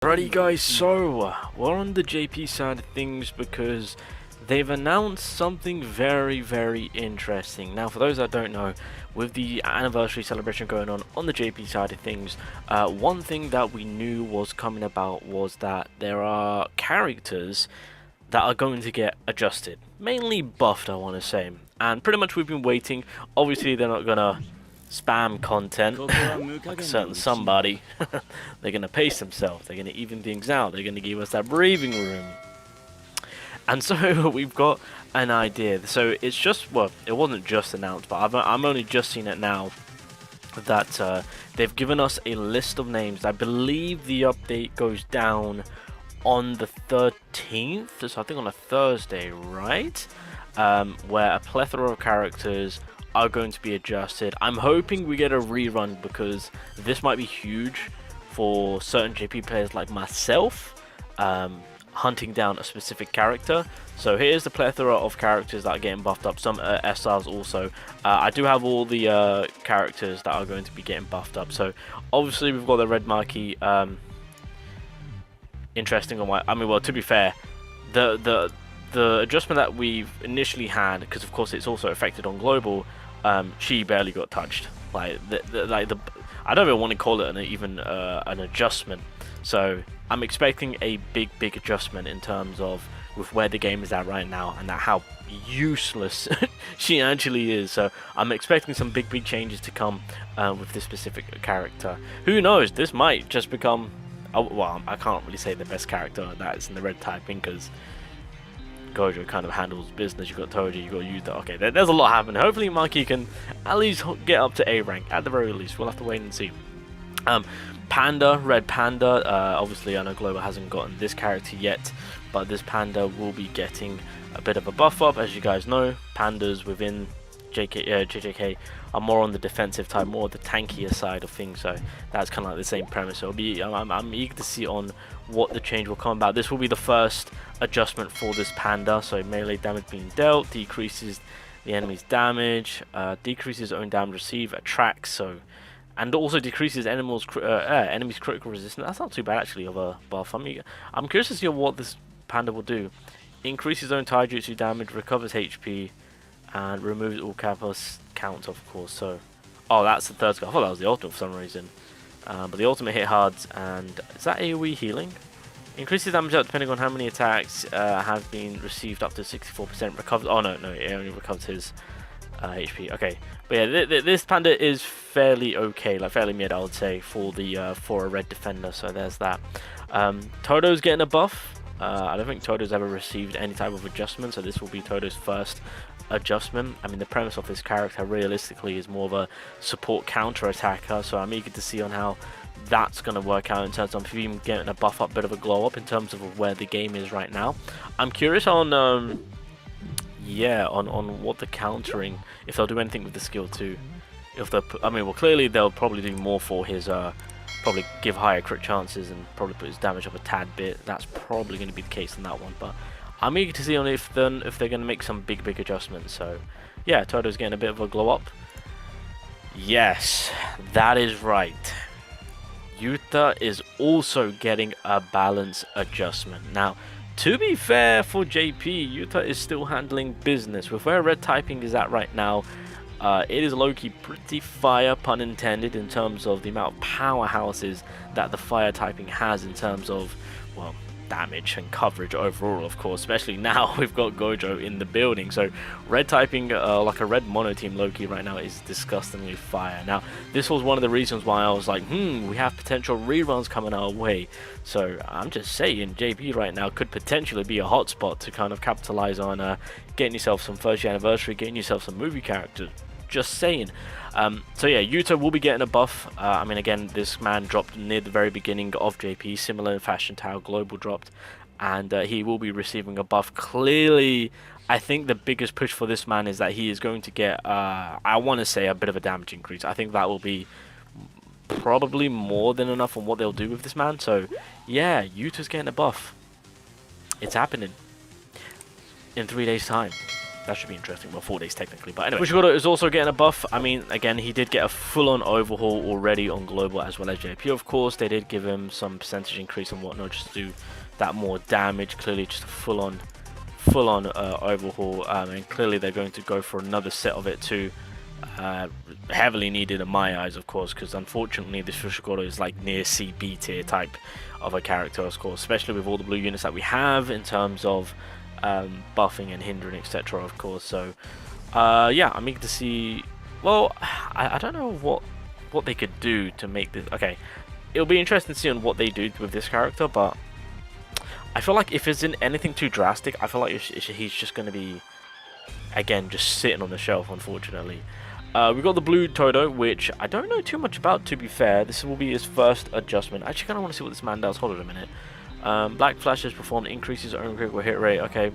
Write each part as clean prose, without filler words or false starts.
Alrighty guys, so we're on the JP side of things because they've announced something very interesting. Now for those that don't know, with the anniversary celebration going on the JP side of things, one thing that we knew was coming about was that there are characters that are going to get adjusted, mainly buffed I want to say, and pretty much we've been waiting. Obviously they're not gonna spam content like a certain somebody. They're gonna pace themselves, they're gonna even things out, they're gonna give us that breathing room. And so we've got an idea. So it's just, well, it wasn't just announced, but I'm only just seeing it now that they've given us a list of names. I believe the update goes down on the 13th, so I think on a Thursday, right? Where a plethora of characters are going to be adjusted. I'm hoping we get a rerun because this might be huge for certain JP players like myself, hunting down a specific character. So here's the plethora of characters that are getting buffed up, some SRs also. I do have all the characters that are going to be getting buffed up. So obviously we've got the red marquee. Interesting on why, I mean, well, to be fair, the adjustment that we've initially had, because of course it's also affected on global, she barely got touched. Like I don't even want to call it an adjustment. So I'm expecting a big adjustment in terms of with where the game is at right now and that how useless she actually is. So I'm expecting some big changes to come with this specific character. Who knows? This might just become, well, I can't really say the best character that's in the red typing because Gojo kind of handles business. You got Todo, you got Yuta. Okay, there's a lot happening. Hopefully Maki can at least get up to A rank at the very least. We'll have to wait and see. Panda, Red Panda, obviously I know Global hasn't gotten this character yet, but this Panda will be getting a bit of a buff up. As you guys know, Pandas within JJK are more on the defensive type, more the tankier side of things, so that's kind of like the same premise. So it'll be, I'm eager to see on what the change will come about. This will be the first adjustment for this Panda, so melee damage being dealt, decreases the enemy's damage, decreases own damage received, attracts, so, and also decreases enemies' critical resistance. That's not too bad actually of a buff. I mean, I'm curious to see what this Panda will do. Increases own taijutsu damage, recovers HP, and removes all Kappa's counts, of course. So, oh, that's the third skill. I thought that was the ultimate for some reason. But the ultimate hit hard, and is that AoE healing? Increases damage out depending on how many attacks have been received, up to 64%. Recovers. Oh no, it only recovers his HP. Okay, but yeah, this Panda is fairly okay, like fairly mid, I would say, for the for a red defender. So there's that. Todo's getting a buff. I don't think Todo's ever received any type of adjustment, so this will be Todo's first adjustment. I mean, the premise of this character realistically is more of a support counter attacker, so I'm eager to see on how that's going to work out in terms of him getting a buff up, bit of a glow up in terms of where the game is right now. I'm curious on yeah, on what the countering, if they'll do anything with the skill too. If they, I mean, well, clearly they'll probably do more for his probably give higher crit chances and probably put his damage up a tad bit. That's probably going to be the case on that one, but I'm eager to see on if they're going to make some big adjustments. So yeah, Todo's getting a bit of a glow up. Yes, that is right. Yuta is also getting a balance adjustment. Now, to be fair for JP, Yuta is still handling business. With where red typing is at right now, it is low-key pretty fire, pun intended, in terms of the amount of powerhouses that the fire typing has in terms of, well, damage and coverage overall, of course, especially now we've got Gojo in the building. So red typing, like a red mono team low-key right now, is disgustingly fire. Now this was one of the reasons why I was like, we have potential reruns coming our way. So I'm just saying, JP right now could potentially be a hotspot to kind of capitalize on getting yourself some first year anniversary, getting yourself some movie characters. Just saying. So yeah, Yuta will be getting a buff. I mean, again, this man dropped near the very beginning of JP, similar in fashion to how Global dropped, and he will be receiving a buff. Clearly, I think the biggest push for this man is that he is going to get, I want to say, a bit of a damage increase. I think that will be probably more than enough on what they'll do with this man. So yeah, Yuta's getting a buff. It's happening in 3 days' time. That should be interesting. Well, 4 days technically, but anyway. Fushiguro is also getting a buff. I mean, again, he did get a full-on overhaul already on global as well as JP. Of course, they did give him some percentage increase and whatnot just to do that more damage. Clearly, just a full-on overhaul, and clearly they're going to go for another set of it too. Heavily needed in my eyes, of course, because unfortunately this Fushiguro is like near CB tier type of a character, of course, especially with all the blue units that we have in terms of buffing and hindering, etc. Of course. So yeah, I'm eager to see. Well, I don't know what they could do to make this. Okay, it'll be interesting to see on what they do with this character, but I feel like if it's in anything too drastic, I feel like he's just going to be, again, just sitting on the shelf, unfortunately. We've got the blue Todo, which I don't know too much about, to be fair. This will be his first adjustment. I actually kind of want to see what this man does. Hold on a minute. Black Flash is performed, increases own critical hit rate. Okay.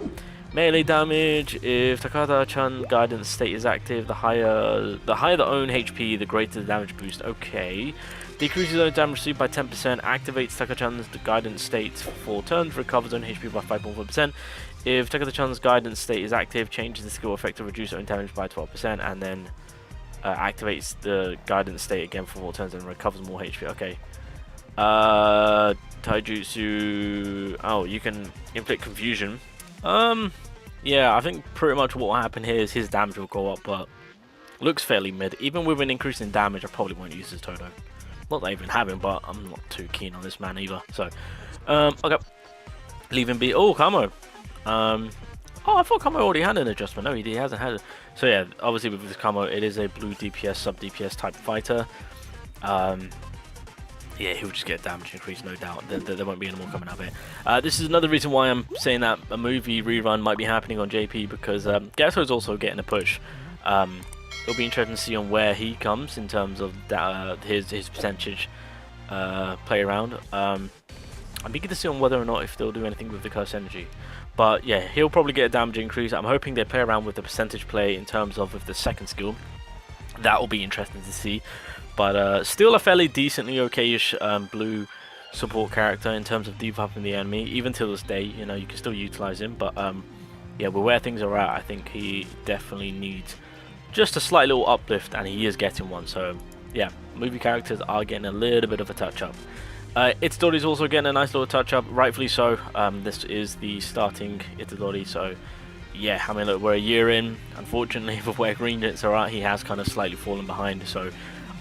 Melee damage. If Takada-chan guidance state is active, the higher the own HP, the greater the damage boost. Okay. Decreases own damage received by 10%. Activates Takada-chan's guidance state for 4 turns. Recovers own HP by 5.4%. If Takada-chan's guidance state is active, changes the skill effect to reduce own damage by 12%, and then activates the guidance state again for 4 turns and recovers more HP. Okay. Taijutsu. Oh, you can inflict confusion. Yeah, I think pretty much what will happen here is his damage will go up, but looks fairly mid. Even with an increase in damage, I probably won't use his Todo. Not that I even have him, but I'm not too keen on this man either. So, okay. Leave him be. Oh, Kamo. Oh, I thought Kamo already had an adjustment. No, he hasn't had it. So yeah, obviously with this Kamo, it is a blue DPS, sub DPS type fighter. Yeah, he'll just get damage increase, no doubt. There won't be any more coming out of it. This is another reason why I'm saying that a movie rerun might be happening on JP, because Gato is also getting a push. It'll be interesting to see on where he comes in terms of that, his percentage play around. I'm eager to see on whether or not if they'll do anything with the curse energy. But yeah, he'll probably get a damage increase. I'm hoping they play around with the percentage play in terms of with the second skill. That will be interesting to see. But still a fairly decently okay-ish blue support character in terms of debuffing the enemy. Even till this day, you know, you can still utilize him. But yeah, with where things are at, I think he definitely needs just a slight little uplift, and he is getting one. So yeah, movie characters are getting a little bit of a touch-up. Itadori is also getting a nice little touch-up, rightfully so. This is the starting Itadori, so yeah, I mean, look, we're a year in. Unfortunately, with where green units are at, he has kind of slightly fallen behind. So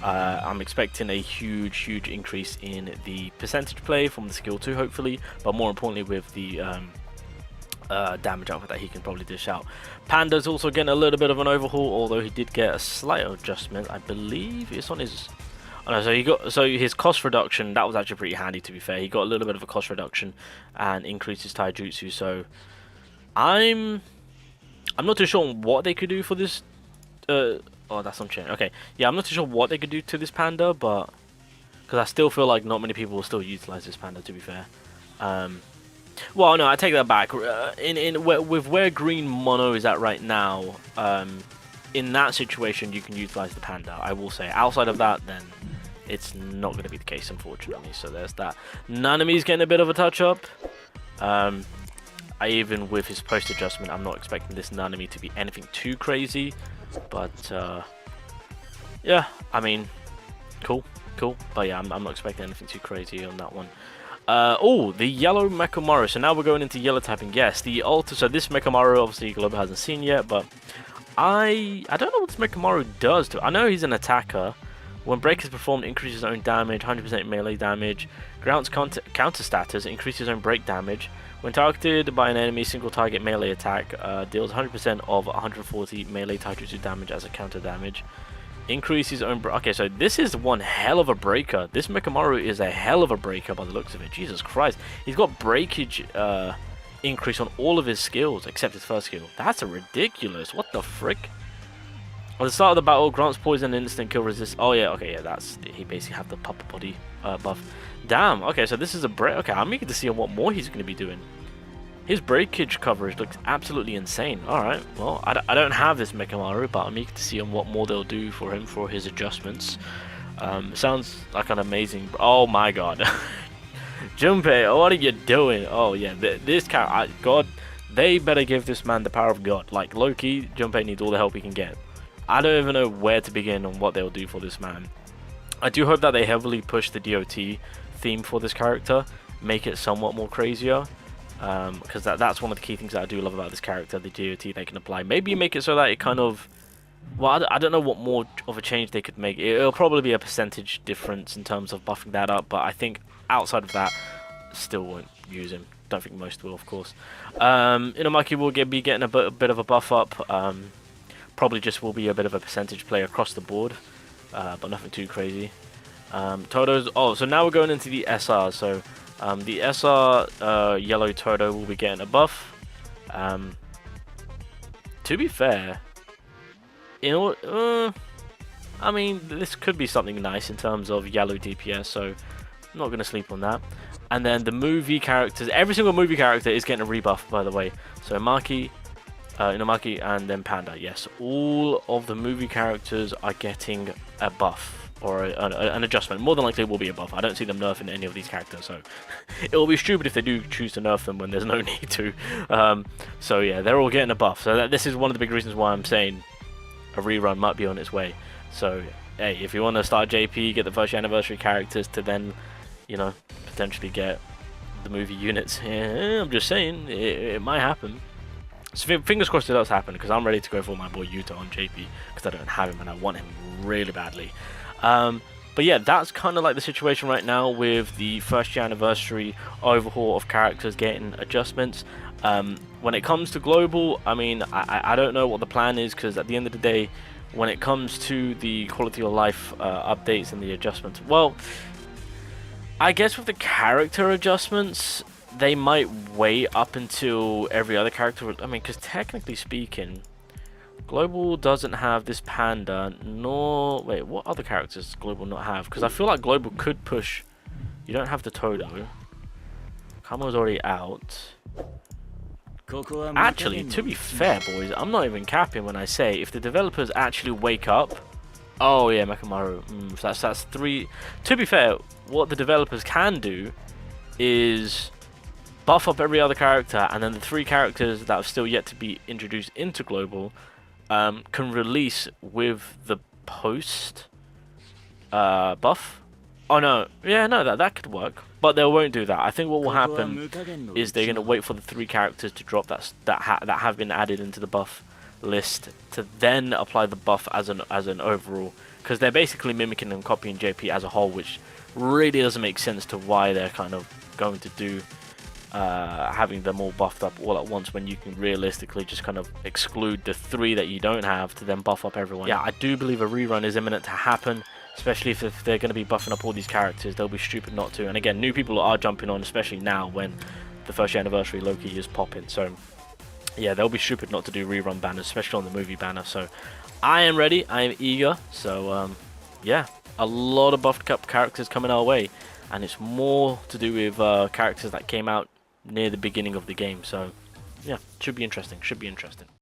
I'm expecting a huge increase in the percentage play from the skill 2, hopefully, but more importantly with the damage output that he can probably dish out. Panda's also getting a little bit of an overhaul, although he did get a slight adjustment. I believe it's on his... Oh no, so his cost reduction, that was actually pretty handy, to be fair. He got a little bit of a cost reduction and increased his taijutsu. So I'm not too sure what they could do for this. Oh, that's on chain. Okay, yeah, I'm not too sure what they could do to this panda, but because I still feel like not many people will still utilize this panda, to be fair. Well, no, I take that back. With where green mono is at right now, in that situation, you can utilize the panda. I will say. Outside of that, then it's not going to be the case, unfortunately. So there's that. Nanami's getting a bit of a touch-up. Even with his post adjustment, I'm not expecting this Nanami to be anything too crazy. But yeah, I mean, cool. But yeah, I'm not expecting anything too crazy on that one. Oh, the yellow Mechamaru. So now we're going into yellow typing. Yes, the alter. So this Mechamaru, obviously, Globo hasn't seen yet, but I don't know what this Mechamaru does to it. I know he's an attacker. When break is performed, increases his own damage, 100% melee damage. Grants counter status, increases his own break damage. When targeted by an enemy single target melee attack, deals 100% of 140 melee taijutsu damage as a counter damage. Increase his own... Okay, so this is one hell of a breaker. This Mechamaru is a hell of a breaker by the looks of it. Jesus Christ. He's got breakage increase on all of his skills except his first skill. That's a ridiculous. What the frick? At the start of the battle, grants poison and instant kill resist. Oh yeah, okay, yeah, that's... He basically have the pupper body buff. Damn, okay, so this is a break. Okay, I'm eager to see what more he's going to be doing. His breakage coverage looks absolutely insane. Alright, well, I don't have this Mechamaru, but I'm eager to see what more they'll do for him for his adjustments. Sounds like an amazing... Oh my god. Junpei, what are you doing? Oh yeah, this character... God, they better give this man the power of God. Like, low-key, Junpei needs all the help he can get. I don't even know where to begin on what they'll do for this man. I do hope that they heavily push the DOT theme for this character, make it somewhat more crazier, because that's one of the key things that I do love about this character, the DOT they can apply. Maybe make it so that it kind of, well, I don't know what more of a change they could make. It'll probably be a percentage difference in terms of buffing that up, but I think outside of that, still won't use him. Don't think most will, of course. Maki will be getting a bit of a buff up. Probably just will be a bit of a percentage play across the board, but nothing too crazy. Todo's, so now we're going into the SR. So the SR yellow Todo will be getting a buff. To be fair, I mean, this could be something nice in terms of yellow DPS, so I'm not going to sleep on that. And then the movie characters, every single movie character is getting a rebuff, by the way. So Maki, Maki and then Panda, yes. All of the movie characters are getting a buff, or an adjustment. More than likely it will be a buff. I don't see them nerfing any of these characters, so it will be stupid if they do choose to nerf them when there's no need to. So yeah, they're all getting a buff. So this is one of the big reasons why I'm saying a rerun might be on its way. So hey, if you want to start JP, get the first anniversary characters to then, potentially get the movie units. Yeah, I'm just saying, it might happen. So fingers crossed it does happen, because I'm ready to go for my boy Yuta on JP, because I don't have him and I want him really badly. But yeah, that's kind of like the situation right now with the first year anniversary overhaul of characters getting adjustments. When it comes to global, I mean, I don't know what the plan is, because at the end of the day, when it comes to the quality of life updates and the adjustments, well, I guess with the character adjustments, they might wait up until every other character. I mean, because technically speaking, Global doesn't have this Panda, nor... Wait, what other characters does Global not have? Because I feel like Global could push... You don't have the Todo. Kamo's already out. Actually, to be fair, boys, I'm not even capping when I say if the developers actually wake up... Oh, yeah, Mechamaru. That's 3... To be fair, what the developers can do is buff up every other character, and then the 3 characters that are still yet to be introduced into Global can release with the post buff. Oh no, yeah, no, that could work, but they won't do that. I think what will happen is they're gonna wait for the 3 characters to drop that have been added into the buff list to then apply the buff as an overall, because they're basically mimicking and copying JP as a whole, which really doesn't make sense to why they're kind of going to do having them all buffed up all at once, when you can realistically just kind of exclude the 3 that you don't have to then buff up everyone. Yeah, I do believe a rerun is imminent to happen, especially if they're going to be buffing up all these characters. They'll be stupid not to. And again, new people are jumping on, especially now when the first anniversary Loki is popping. So yeah, they'll be stupid not to do rerun banners, especially on the movie banner. So I am ready, I am eager. So yeah, a lot of buffed up characters coming our way, and it's more to do with characters that came out near the beginning of the game. So yeah, should be interesting.